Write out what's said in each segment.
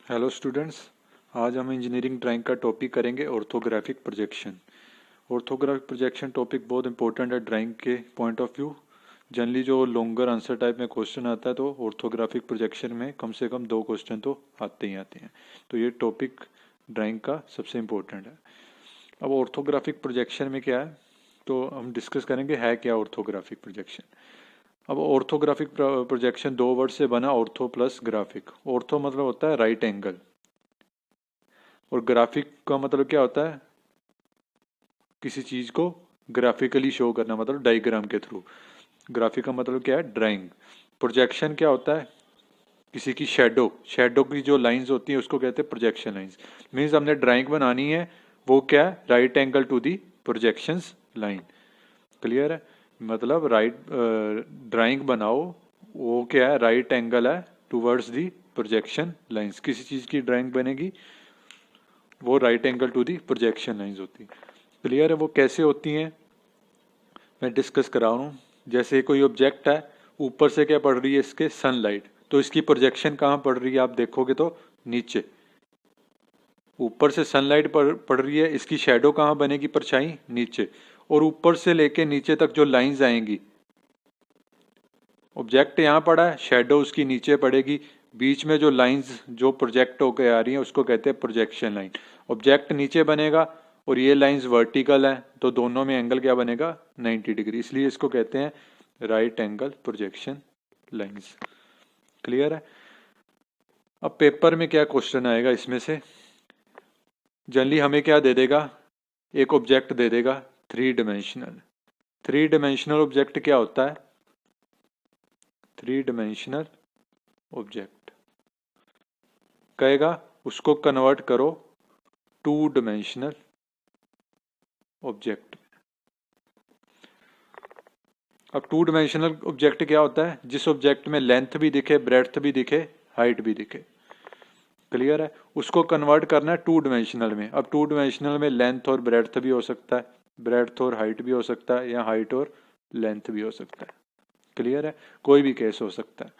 Hello students. आज हम engineering drawing का टॉपिक करेंगे orthographic projection. Orthographic projection topic बहुत इंपॉर्टेंट है ड्राइंग के पॉइंट ऑफ व्यू। जनरली जो लॉन्गर आंसर टाइप में क्वेश्चन आता है तो ऑर्थोग्राफिक प्रोजेक्शन में कम से कम 2 क्वेश्चन तो आते ही आते हैं। तो ये टॉपिक ड्राइंग का सबसे इम्पोर्टेंट है। अब ऑर्थोग्राफिक प्रोजेक्शन में क्या है तो हम डिस्कस करेंगे है क्या ऑर्थोग्राफिक प्रोजेक्शन। अब ऑर्थोग्राफिक प्रोजेक्शन 2 वर्ड से बना, ऑर्थो प्लस ग्राफिक। ऑर्थो मतलब होता है राइट एंगल और ग्राफिक का मतलब क्या होता है, किसी चीज को ग्राफिकली शो करना, मतलब डायग्राम के थ्रू। ग्राफिक का मतलब क्या है, ड्राइंग। प्रोजेक्शन क्या होता है, किसी की शेडो की जो लाइंस होती हैं उसको कहते हैं प्रोजेक्शन लाइंस। मीन्स हमने ड्राइंग बनानी है, वो क्या है, right angle to the projections line. Clear है, मतलब राइट ड्राइंग बनाओ, वो क्या है, राइट एंगल है टूवर्ड्स दी प्रोजेक्शन लाइंस। किसी चीज की ड्राइंग बनेगी वो right angle to the projection lines होती है। क्लियर है, वो कैसे होती हैं मैं डिस्कस करा रहा हूँ। जैसे कोई ऑब्जेक्ट है, ऊपर से क्या पड़ रही है, इसके सनलाइट, तो इसकी प्रोजेक्शन कहाँ पड़ रही है, आप देखोगे तो नीचे। ऊपर से सनलाइट पड़ रही है, इसकी शेडो कहाँ बनेगी, परछाई नीचे। और ऊपर से लेके नीचे तक जो लाइंस आएंगी, ऑब्जेक्ट यहाँ पड़ा है, शेडो उसकी नीचे पड़ेगी, बीच में जो लाइंस जो प्रोजेक्ट होकर आ रही हैं उसको कहते हैं प्रोजेक्शन लाइन। ऑब्जेक्ट नीचे बनेगा और ये लाइंस वर्टिकल है, तो दोनों में एंगल क्या बनेगा, 90 डिग्री, इसलिए इसको कहते हैं right angle projection lines. Clear है। अब पेपर में क्या क्वेश्चन आएगा इसमें से, जनरली हमें क्या दे देगा, एक ऑब्जेक्ट दे देगा 3 डिमेंशनल। 3 डिमेंशनल ऑब्जेक्ट क्या होता है, 3 डिमेंशनल ऑब्जेक्ट कहेगा उसको कन्वर्ट करो 2 डिमेंशनल ऑब्जेक्ट। अब 2 डिमेंशनल ऑब्जेक्ट क्या होता है, जिस ऑब्जेक्ट में लेंथ भी दिखे, ब्रेड्थ भी दिखे, हाइट भी दिखे। क्लियर है, उसको कन्वर्ट करना है 2 डिमेंशनल में। अब 2 डिमेंशनल में लेंथ और ब्रेड्थ भी हो सकता है, ब्रेड्थ और हाइट भी हो सकता है, या हाइट और लेंथ भी हो सकता है। क्लियर है, कोई भी केस हो सकता है।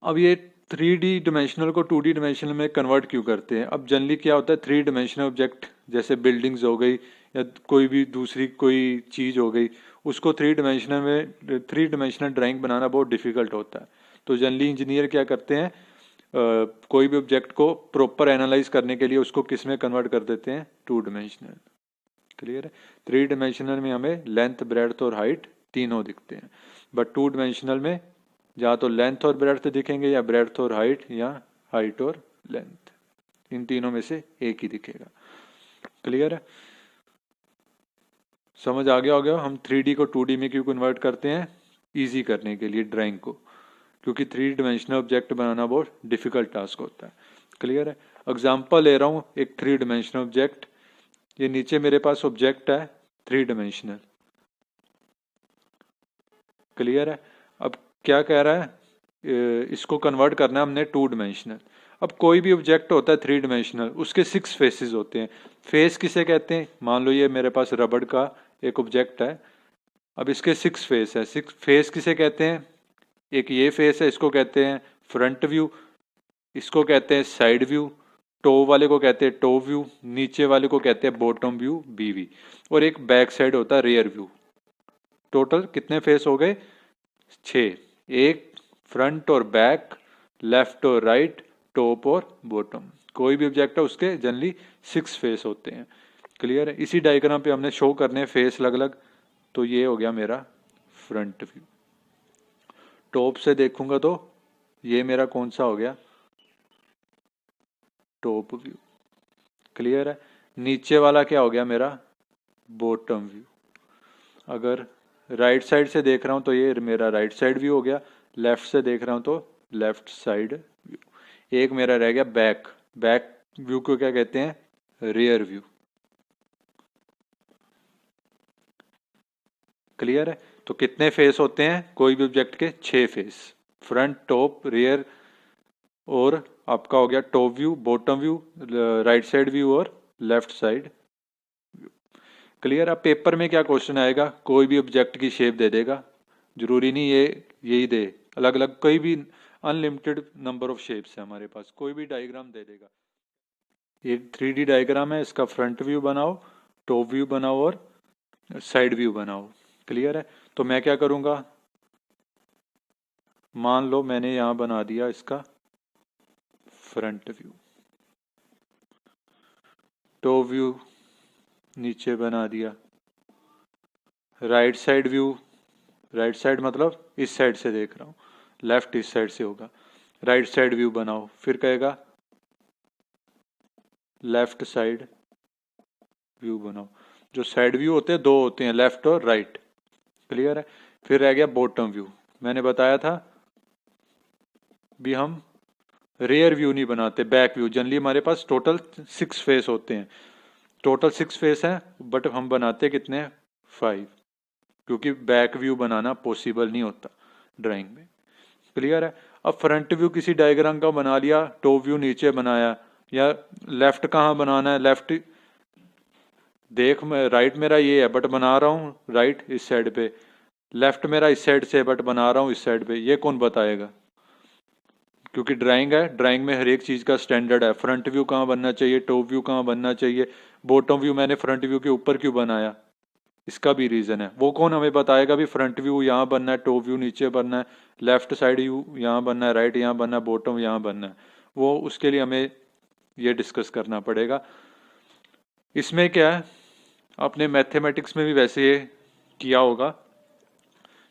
अब ये 3D डिमेंशनल को 2D डिमेंशनल में कन्वर्ट क्यों करते हैं। अब जनरली क्या होता है, 3 डिमेंशनल ऑब्जेक्ट जैसे बिल्डिंग्स हो गई या कोई भी दूसरी कोई चीज़ हो गई, उसको 3 डिमेंशनल ड्राइंग बनाना बहुत डिफिकल्ट होता है। तो जनरली इंजीनियर क्या करते हैं, कोई भी ऑब्जेक्ट को प्रॉपर एनालाइज करने के लिए उसको किस में कन्वर्ट कर देते हैं, 2 डिमेंशनल। क्लियर है, 3 डिमेंशनल में हमें लेंथ, ब्रेड्थ और हाइट तीनों दिखते हैं, बट 2 डिमेंशनल में या तो लेंथ और ब्रेड्थ दिखेंगे, या ब्रेड्थ और हाइट, या हाइट और लेंथ, इन तीनों में से एक ही दिखेगा। क्लियर है, समझ आ गया होगा हम 3D को 2D में क्यों कन्वर्ट करते हैं, इजी करने के लिए ड्राइंग को, क्योंकि 3 डिमेंशनल ऑब्जेक्ट बनाना बहुत डिफिकल्ट टास्क होता है। क्लियर है, एग्जाम्पल ले रहा हूँ एक 3 डिमेंशनल ऑब्जेक्ट। ये नीचे मेरे पास ऑब्जेक्ट है 3 डिमेंशनल। क्लियर है, अब क्या कह रहा है, इसको कन्वर्ट करना है हमने 2 डिमेंशनल। अब कोई भी ऑब्जेक्ट होता है 3 डिमेंशनल, उसके 6 फेसेस होते हैं। फेस किसे कहते हैं, मान लो ये मेरे पास रबड़ का एक ऑब्जेक्ट है, अब इसके 6 फेस है। 6 फेस किसे कहते हैं, एक ये फेस है, इसको कहते हैं फ्रंट व्यू, इसको कहते हैं साइड व्यू, टो वाले को कहते हैं टो व्यू, नीचे वाले को कहते हैं बॉटम व्यू, बीवी, और एक बैक साइड होता है रियर व्यू। टोटल कितने फेस हो गए, 6। एक फ्रंट और बैक, लेफ्ट और राइट, टॉप और बॉटम। कोई भी ऑब्जेक्ट है उसके जनरली 6 फेस होते हैं। क्लियर है, इसी डायग्राम पे हमने शो करने फेस अलग अलग। तो ये हो गया मेरा फ्रंट व्यू। टॉप से देखूंगा तो ये मेरा कौन सा हो गया, टॉप व्यू। क्लियर है, नीचे वाला क्या हो गया मेरा, बॉटम व्यू। अगर राइट साइड से देख रहा हूं तो ये मेरा राइट साइड व्यू हो गया, लेफ्ट से देख रहा हूं तो लेफ्ट साइड व्यू। एक मेरा रह गया बैक, बैक व्यू को क्या कहते हैं, रियर व्यू। क्लियर है, तो कितने फेस होते हैं कोई भी ऑब्जेक्ट के, 6 फेस, फ्रंट, टॉप, रियर, और आपका हो गया top view, bottom view, right side view और लेफ्ट साइड व्यू। क्लियर। अब पेपर में क्या क्वेश्चन आएगा, कोई भी ऑब्जेक्ट की शेप दे देगा, जरूरी नहीं ये यही दे, अलग अलग कोई भी अनलिमिटेड नंबर ऑफ शेप्स है हमारे पास, कोई भी डायग्राम दे देगा। ये 3D डायग्राम है, इसका फ्रंट व्यू बनाओ, टॉप व्यू बनाओ और साइड व्यू बनाओ। क्लियर है? तो मैं क्या करूंगा, मान लो मैंने यहां बना दिया इसका फ्रंट व्यू, टॉप व्यू नीचे बना दिया, right side view, right side मतलब इस साइड से देख रहा हूं, लेफ्ट इस साइड से होगा, राइट साइड व्यू बनाओ, फिर कहेगा लेफ्ट साइड व्यू बनाओ। जो साइड व्यू होते हैं दो होते हैं, लेफ्ट और राइट। क्लियर है? फिर रह गया बॉटम व्यू। मैंने बताया था भी हम रेयर व्यू नहीं बनाते, बैक व्यू। जनरली हमारे पास टोटल 6 फेस होते हैं, टोटल 6 फेस हैं, बट हम बनाते कितने, 5, क्योंकि बैक व्यू बनाना पॉसिबल नहीं होता ड्राइंग में। क्लियर है? अब फ्रंट व्यू किसी डायग्राम का बना लिया, टॉप व्यू नीचे बनाया, या लेफ्ट कहाँ बनाना है, लेफ्ट देख मैं राइट मेरा ये है बट बना रहा हूँ राइट इस साइड पे, लेफ्ट मेरा इस साइड से बट बना रहा हूँ इस साइड पे, ये कौन बताएगा? क्योंकि ड्राइंग है, ड्राइंग में हर एक चीज का स्टैंडर्ड है। फ्रंट व्यू कहाँ बनना चाहिए, टॉप व्यू कहाँ बनना चाहिए, बॉटम व्यू मैंने फ्रंट व्यू के ऊपर क्यों बनाया, इसका भी रीजन है। वो कौन हमें बताएगा भी फ्रंट व्यू यहाँ बनना है, टॉप व्यू नीचे बनना है, लेफ्ट साइड व्यू यहाँ बनना है, राइट यहाँ बनना है, बॉटम यहाँ बनना है, वो उसके लिए हमें ये डिस्कस करना पड़ेगा। इसमें क्या है, आपने मैथमेटिक्स में भी वैसे ये किया होगा,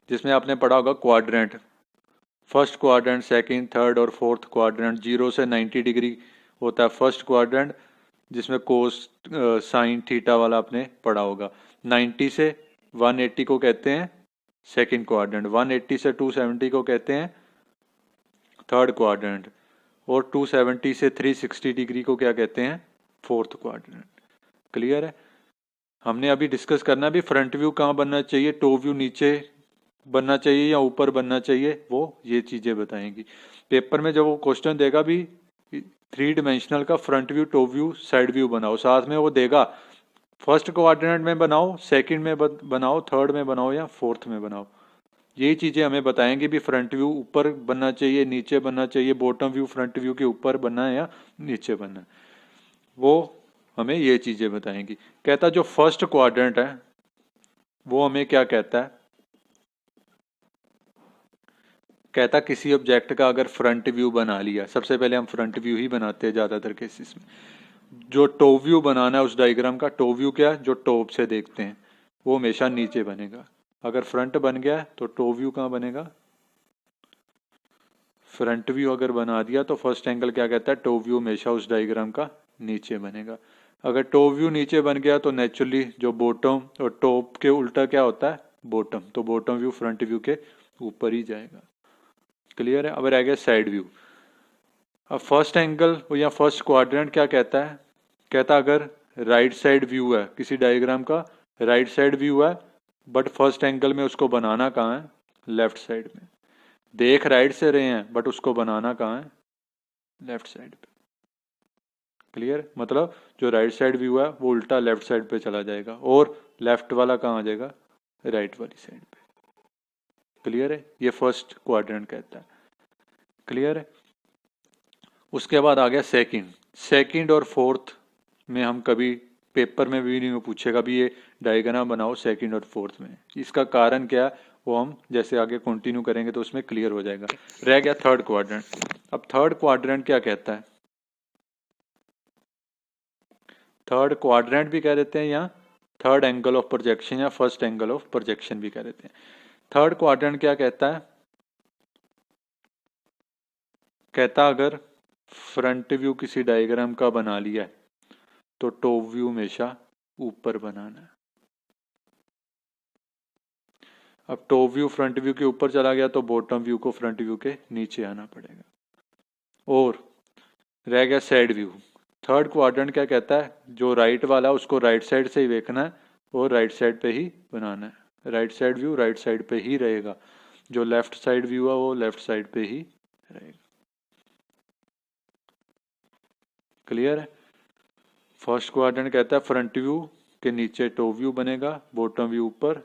जिसमें आपने पढ़ा होगा quadrant, first quadrant, second, third और फोर्थ क्वाड्रेंट। 0 से 90 डिग्री होता है फर्स्ट क्वाड्रेंट, जिसमें कोस साइन थीटा वाला आपने पढ़ा होगा। 90 से 180 को कहते हैं सेकंड क्वाड्रेंट, 180 से 270 को कहते हैं थर्ड क्वाड्रेंट, और 270 से 360 डिग्री को क्या कहते हैं, फोर्थ क्वाड्रेंट। क्लियर है? हमने अभी डिस्कस करना भी फ्रंट व्यू कहाँ बनना चाहिए, टॉप व्यू नीचे बनना चाहिए या ऊपर बनना चाहिए, वो ये चीजें बताएंगी। पेपर में जब वो क्वेश्चन देगा भी 3 डायमेंशनल का front view, top view, side view बनाओ, साथ में वो देगा फर्स्ट क्वाड्रेंट में बनाओ, सेकंड में बनाओ, थर्ड में बनाओ या फोर्थ में बनाओ। यही चीजें हमें बताएंगे भी फ्रंट व्यू ऊपर बनना चाहिए, नीचे बनना चाहिए, बॉटम व्यू फ्रंट व्यू के ऊपर बनना है या नीचे बनना है, वो हमें ये चीजें बताएंगी। कहता जो फर्स्ट क्वाड्रेंट है वो हमें क्या कहता है, कहता किसी ऑब्जेक्ट का अगर फ्रंट व्यू बना लिया, सबसे पहले हम फ्रंट व्यू ही बनाते हैं ज्यादातर केसेस में। जो टॉप व्यू बनाना है उस डायग्राम का, टॉप व्यू क्या है, जो टॉप से देखते हैं, वो हमेशा नीचे बनेगा। अगर फ्रंट बन गया तो टॉप व्यू कहाँ बनेगा, फ्रंट व्यू अगर बना दिया तो फर्स्ट एंगल क्या कहता है, टॉप व्यू हमेशा उस डायग्राम का नीचे बनेगा। अगर टॉप व्यू नीचे बन गया तो नेचुरली जो बॉटम और टॉप के उल्टा क्या होता है, बॉटम, तो बॉटम व्यू फ्रंट व्यू के ऊपर ही जाएगा। क्लियर है? अब रह गया साइड व्यू। अब फर्स्ट एंगल या फर्स्ट क्वाड्रेंट क्या कहता है, कहता अगर राइट साइड व्यू है किसी डायग्राम का, राइट साइड व्यू है बट फर्स्ट एंगल में उसको बनाना कहाँ है, लेफ्ट साइड में। देख राइट से रहे हैं बट उसको बनाना कहाँ है, लेफ्ट साइड पे। क्लियर? मतलब जो राइट साइड व्यू है वो उल्टा लेफ्ट साइड पे चला जाएगा, और लेफ्ट वाला कहाँ आ जाएगा, राइट वाली साइड पे। क्लियर है? ये फर्स्ट क्वाड्रेंट कहता है। क्लियर है? उसके बाद आ गया सेकंड। सेकंड और फोर्थ में हम कभी पेपर में भी नहीं पूछेगा भी ये डायग्राम बनाओ सेकंड और फोर्थ में, इसका कारण क्या है वो हम जैसे आगे कंटिन्यू करेंगे तो उसमें क्लियर हो जाएगा। रह गया थर्ड क्वाड्रेंट। अब थर्ड क्वाड्रेंट क्या कहता है, थर्ड क्वाड्रेंट भी कह देते हैं या थर्ड एंगल ऑफ प्रोजेक्शन या फर्स्ट एंगल ऑफ प्रोजेक्शन भी कह देते हैं। थर्ड क्वाड्रेंट क्या कहता है, कहता अगर फ्रंट व्यू किसी डायग्राम का बना लिया है तो टॉप व्यू हमेशा ऊपर बनाना है। अब टॉप व्यू फ्रंट व्यू के ऊपर चला गया तो बॉटम व्यू को फ्रंट व्यू के नीचे आना पड़ेगा। और रह गया साइड व्यू। थर्ड क्वाड्रेंट क्या कहता है, जो राइट वाला उसको राइट साइड से ही देखना है और राइट साइड पे ही बनाना है। Right side view right side पे ही रहेगा, जो लेफ्ट साइड व्यू है वो लेफ्ट साइड पे ही रहेगा। क्लियर है? फर्स्ट क्वाड्रेंट कहता है फ्रंट व्यू के नीचे टॉप व्यू बनेगा, बॉटम व्यू ऊपर,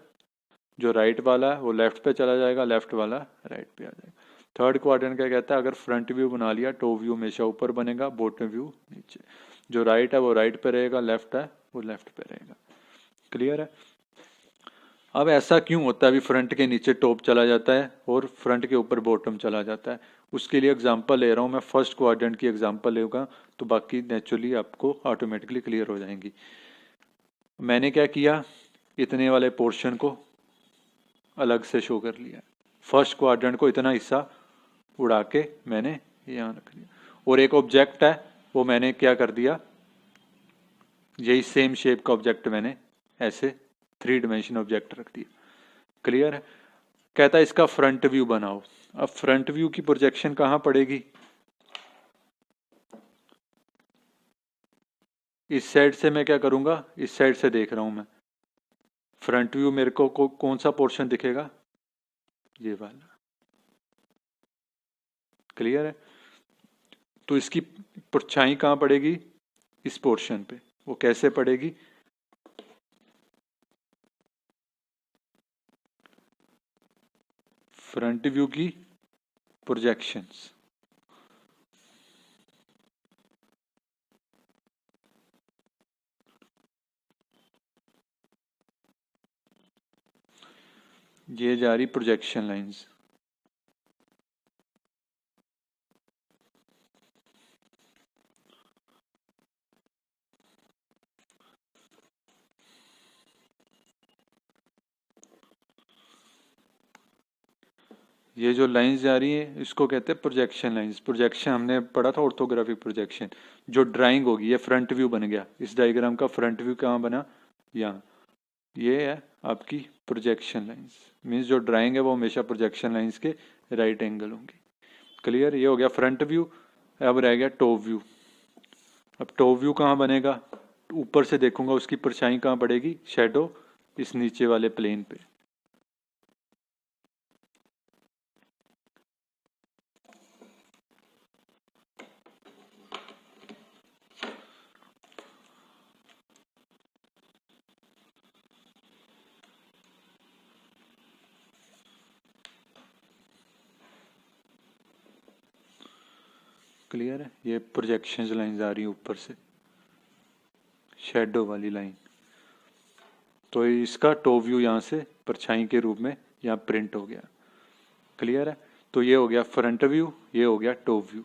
जो राइट वाला है वो लेफ्ट पे चला जाएगा, लेफ्ट वाला राइट पे आ जाएगा। थर्ड क्वाड्रेंट क्या कहता है, अगर फ्रंट व्यू बना लिया टॉप व्यू हमेशा ऊपर बनेगा, बॉटम व्यू नीचे। जो राइट है वो राइट पे रहेगा, लेफ्ट है वो लेफ्ट पे रहेगा। क्लियर है। अब ऐसा क्यों होता है, अभी फ्रंट के नीचे टॉप चला जाता है और फ्रंट के ऊपर बॉटम चला जाता है, उसके लिए एग्जांपल ले रहा हूँ मैं। फर्स्ट क्वाड्रेंट की एग्जांपल लेगा तो बाकी नेचुरली आपको ऑटोमेटिकली क्लियर हो जाएंगी। मैंने क्या किया, इतने वाले पोर्शन को अलग से शो कर लिया, फर्स्ट क्वाड्रेंट को इतना हिस्सा उड़ा के मैंने यहाँ रख लिया। और एक ऑब्जेक्ट है वो मैंने क्या कर दिया, यही सेम शेप का ऑब्जेक्ट मैंने ऐसे 3 डायमेंशन ऑब्जेक्ट रख दिया। क्लियर है। कहता है इसका फ्रंट व्यू बनाओ। अब फ्रंट व्यू की प्रोजेक्शन कहां पड़ेगी, इस साइड से मैं क्या करूंगा, इस साइड से देख रहा हूं मैं, फ्रंट व्यू मेरे को कौन सा पोर्शन दिखेगा, ये वाला। क्लियर है। तो इसकी परछाई कहां पड़ेगी, इस पोर्शन पे। वो कैसे पड़ेगी, फ्रंट व्यू की प्रोजेक्शंस। ये जा रही प्रोजेक्शन लाइंस। ये जो लाइंस जा रही है इसको कहते हैं प्रोजेक्शन लाइंस। प्रोजेक्शन हमने पढ़ा था ऑर्थोग्राफिक प्रोजेक्शन। जो ड्राइंग होगी, ये फ्रंट व्यू बन गया, इस डायग्राम का फ्रंट व्यू कहाँ बना, यहाँ। ये है आपकी प्रोजेक्शन लाइंस। मीन्स जो ड्राइंग है वो हमेशा प्रोजेक्शन लाइंस के राइट एंगल होंगी। क्लियर। ये हो गया फ्रंट व्यू। अब रह गया टॉप व्यू। अब टॉप व्यू कहाँ बनेगा, ऊपर से देखूंगा उसकी परछाई कहाँ पड़ेगी, शेडो इस नीचे वाले प्लेन पे। क्लियर है। ये प्रोजेक्शन लाइन आ रही है ऊपर से, शेडो वाली लाइन। तो इसका टॉप व्यू यहाँ से परछाई के रूप में यहाँ प्रिंट हो गया। क्लियर है। तो ये हो गया फ्रंट व्यू, ये हो गया टॉप व्यू।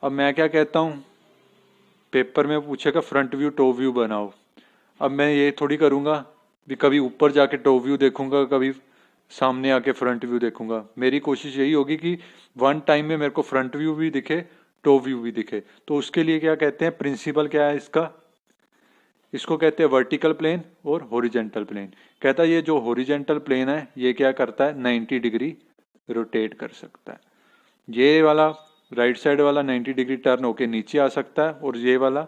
अब मैं क्या कहता हूँ, पेपर में पूछेगा फ्रंट व्यू टॉप व्यू बनाओ। अब मैं ये थोड़ी करूँगा भी कभी ऊपर जाके टॉप व्यू देखूंगा, कभी सामने आके फ्रंट व्यू देखूंगा। मेरी कोशिश यही होगी कि वन टाइम में मेरे को फ्रंट व्यू भी दिखे, टॉप व्यू भी दिखे। तो उसके लिए क्या कहते हैं, प्रिंसिपल क्या है इसका, इसको कहते हैं वर्टिकल प्लेन और हॉरिजेंटल प्लेन। कहता है ये जो हॉरिजेंटल प्लेन है ये क्या करता है, 90 डिग्री रोटेट कर सकता है। ये वाला राइट साइड वाला 90 डिग्री टर्न होके नीचे आ सकता है, और ये वाला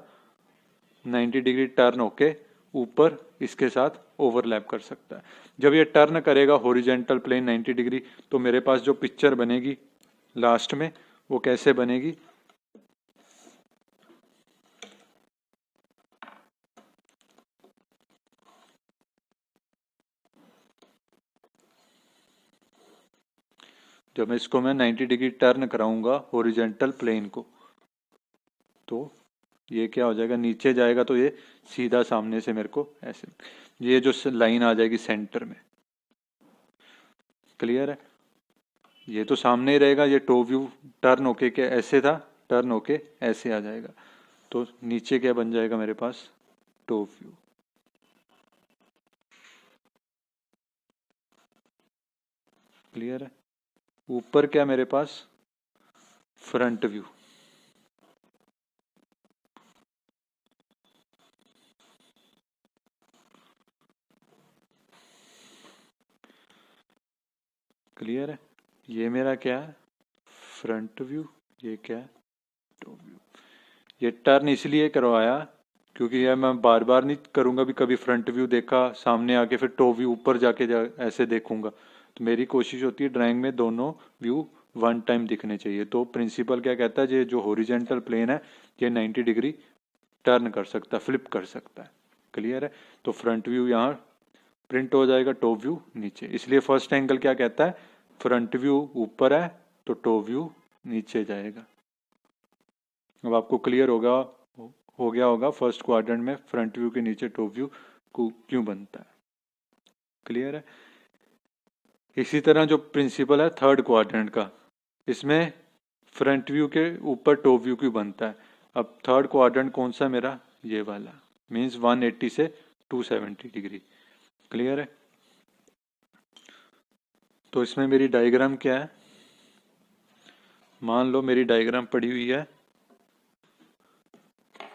90 डिग्री टर्न होके ऊपर इसके साथ ओवरलैप कर सकता है। जब ये टर्न करेगा हॉरिजेंटल प्लेन 90 डिग्री, तो मेरे पास जो पिक्चर बनेगी लास्ट में वो कैसे बनेगी, जब इसको मैं 90 डिग्री टर्न कराऊंगा हॉरिजेंटल प्लेन को, तो ये क्या हो जाएगा, नीचे जाएगा तो ये सीधा सामने से मेरे को ऐसे, ये जो लाइन आ जाएगी सेंटर में। क्लियर है। ये तो सामने ही रहेगा, ये टॉप व्यू टर्न होके क्या ऐसे था, टर्न होके ऐसे आ जाएगा। तो नीचे क्या बन जाएगा मेरे पास, टॉप व्यू। क्लियर है। ऊपर क्या मेरे पास, फ्रंट व्यू। क्लियर है। ये मेरा क्या है, फ्रंट व्यू। ये क्या है, टॉप व्यू। ये टर्न इसलिए करवाया क्योंकि यार मैं बार बार नहीं करूंगा भी, कभी फ्रंट व्यू देखा सामने आके फिर टॉप व्यू ऊपर जाके ऐसे देखूंगा। तो मेरी कोशिश होती है ड्राइंग में दोनों व्यू वन टाइम दिखने चाहिए। तो प्रिंसिपल क्या कहता है, ये जो हॉरिजेंटल प्लेन है ये 90 डिग्री टर्न कर सकता है, फ्लिप कर सकता है। क्लियर है। तो फ्रंट व्यू यहाँ प्रिंट हो जाएगा, टॉप व्यू नीचे। इसलिए फर्स्ट एंगल क्या कहता है, फ्रंट व्यू ऊपर है तो टॉप व्यू नीचे जाएगा। अब आपको क्लियर हो गया होगा फर्स्ट क्वाड्रेंट में फ्रंट व्यू के नीचे टॉप व्यू क्यों बनता है। क्लियर है। इसी तरह जो प्रिंसिपल है थर्ड क्वाड्रेंट का, इसमें फ्रंट व्यू के ऊपर टॉप व्यू क्यों बनता है। अब थर्ड क्वाड्रेंट कौन सा मेरा, ये वाला, मींस 180 से 270 डिग्री। क्लियर है। तो इसमें मेरी डायग्राम क्या है, मान लो मेरी डायग्राम पड़ी हुई है।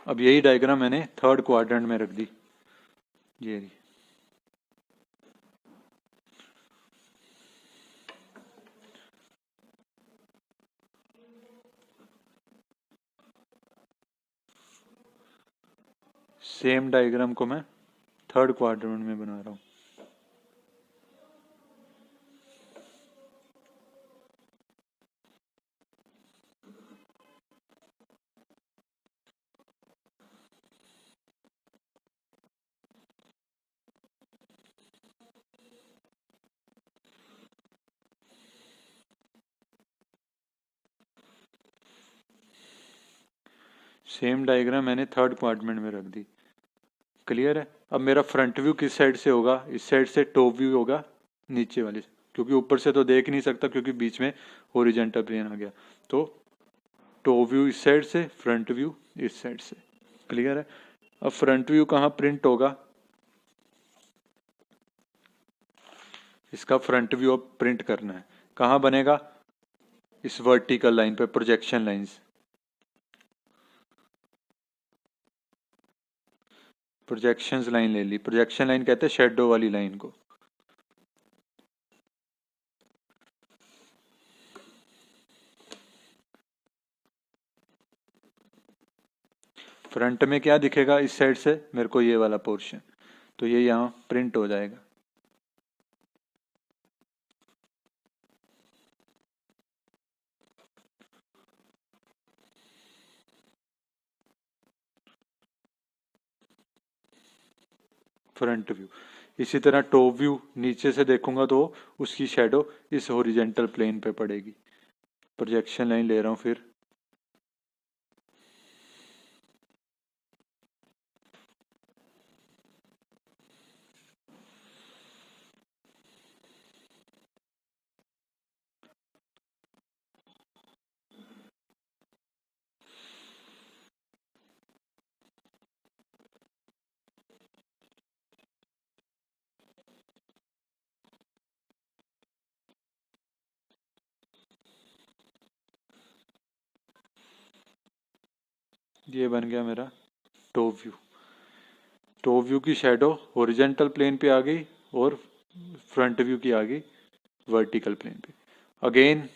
अब यही डायग्राम मैंने थर्ड क्वाड्रेंट में रख दी, ये रही। सेम डायग्राम को मैं थर्ड क्वाड्रेंट में बना रहा हूं। सेम डायग्राम मैंने थर्ड क्वाड्रेंट में रख दी। क्लियर है। अब मेरा फ्रंट व्यू किस साइड से होगा, इस साइड से टॉप व्यू होगा नीचे वाली से, क्योंकि ऊपर से तो देख नहीं सकता क्योंकि बीच में हॉरिजॉन्टल प्लेन आ गया। तो टॉप व्यू इस साइड से, फ्रंट व्यू इस साइड से। क्लियर है। अब फ्रंट व्यू कहाँ प्रिंट होगा, इसका फ्रंट व्यू अब प्रिंट करना है। कहाँ बनेगा, इस वर्टिकल लाइन पे, प्रोजेक्शन लाइंस। प्रोजेक्शंस लाइन ले ली, प्रोजेक्शन लाइन कहते हैं शेडो वाली लाइन को। फ्रंट में क्या दिखेगा, इस साइड से मेरे को ये वाला पोर्शन, तो ये यहाँ प्रिंट हो जाएगा। Front view. इसी तरह टॉप व्यू नीचे से देखूंगा तो उसकी शेडो इस हॉरिजॉन्टल प्लेन पे पड़ेगी। प्रोजेक्शन लाइन ले रहा हूं फिर, ये बन गया मेरा टॉप व्यू। टॉप व्यू की शेडो हॉरिजॉन्टल प्लेन पे आ गई और फ्रंट व्यू की आ गई वर्टिकल प्लेन पे। अगेन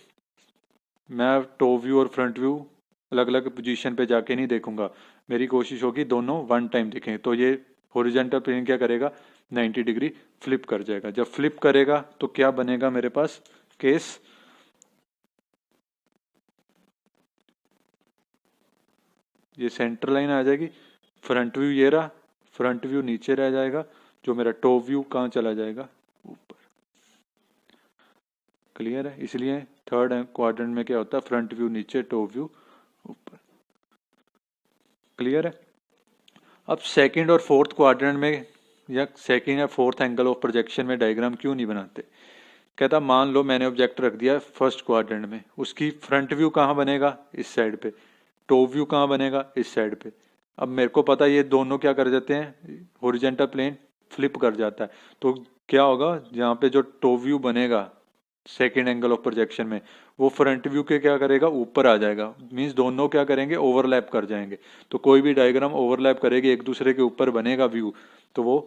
मैं टॉप व्यू और फ्रंट व्यू अलग अलग पोजीशन पे जाके नहीं देखूंगा, मेरी कोशिश होगी दोनों वन टाइम दिखें। तो ये हॉरिजॉन्टल प्लेन क्या करेगा, 90 डिग्री फ्लिप कर जाएगा। जब फ्लिप करेगा तो क्या बनेगा मेरे पास केस, ये सेंटर लाइन आ जाएगी, फ्रंट व्यू ये रहा, फ्रंट व्यू नीचे रह जाएगा, जो मेरा टॉप व्यू कहाँ चला जाएगा, ऊपर। क्लियर है। इसलिए थर्ड क्वाड्रेंट में क्या होता है, फ्रंट व्यू नीचे, टॉप व्यू ऊपर। क्लियर है। अब सेकंड और फोर्थ क्वाड्रेंट में या सेकंड या फोर्थ एंगल ऑफ प्रोजेक्शन में डायग्राम क्यों नहीं बनाते। कहता मान लो मैंने ऑब्जेक्ट रख दिया फर्स्ट क्वाड्रेंट में, उसकी फ्रंट व्यू कहाँ बनेगा, इस साइड पे, टॉप व्यू कहाँ बनेगा, इस साइड पे। अब मेरे को पता है ये दोनों क्या कर जाते हैं, हॉरिजॉन्टल प्लेन फ्लिप कर जाता है। तो क्या होगा, यहाँ पे जो टॉप व्यू बनेगा सेकेंड एंगल ऑफ प्रोजेक्शन में, वो फ्रंट व्यू के क्या करेगा, ऊपर आ जाएगा। मींस दोनों क्या करेंगे, ओवरलैप कर जाएंगे। तो कोई भी डायग्राम ओवरलैप करेगी, एक दूसरे के ऊपर बनेगा व्यू, तो वो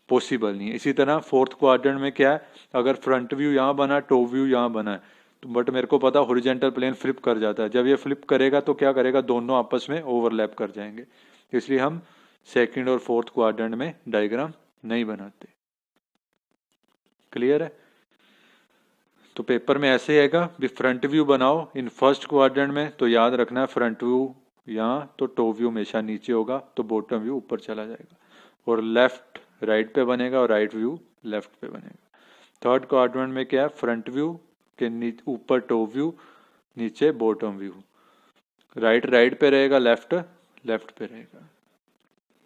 पॉसिबल नहीं है। इसी तरह फोर्थ क्वाड्रेंट में क्या है, अगर फ्रंट व्यू यहाँ बना, टॉप व्यू यहाँ बना है, तो बट मेरे को पता हॉरिजॉन्टल प्लेन फ्लिप कर जाता है। जब ये फ्लिप करेगा तो क्या करेगा, दोनों आपस में ओवरलैप कर जाएंगे। इसलिए हम सेकंड और फोर्थ क्वाड्रेंट में डायग्राम नहीं बनाते। क्लियर है। तो पेपर में ऐसे आएगा भी, फ्रंट व्यू बनाओ इन फर्स्ट क्वाड्रेंट में, तो याद रखना है फ्रंट व्यू यहाँ, तो टॉप व्यू हमेशा नीचे होगा, तो बॉटम व्यू ऊपर चला जाएगा। और लेफ्ट राइट पे बनेगा और राइट व्यू लेफ्ट पे बनेगा। थर्ड क्वाड्रेंट में क्या है, फ्रंट व्यू के ऊपर टॉप व्यू, नीचे बॉटम व्यू, राइट पे रहेगा, लेफ्ट पे रहेगा।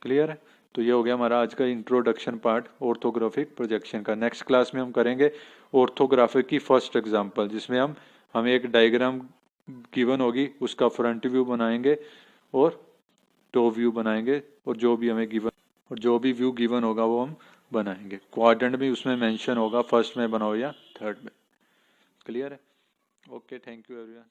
क्लियर है? तो ये हो गया हमारा आज का इंट्रोडक्शन पार्ट ऑर्थोग्राफिक प्रोजेक्शन का। नेक्स्ट क्लास में हम करेंगे ऑर्थोग्राफिक की फर्स्ट एग्जांपल, जिसमें हमें एक डायग्राम गिवन होगी, उसका फ्रंट व्यू बनाएंगे और टॉप व्यू बनाएंगे, और जो भी व्यू गिवन होगा वो हम बनाएंगे। क्वाड्रेंट भी उसमें मेंशन होगा, फर्स्ट में बनाओ या थर्ड में। क्लियर है? Okay, thank you everyone.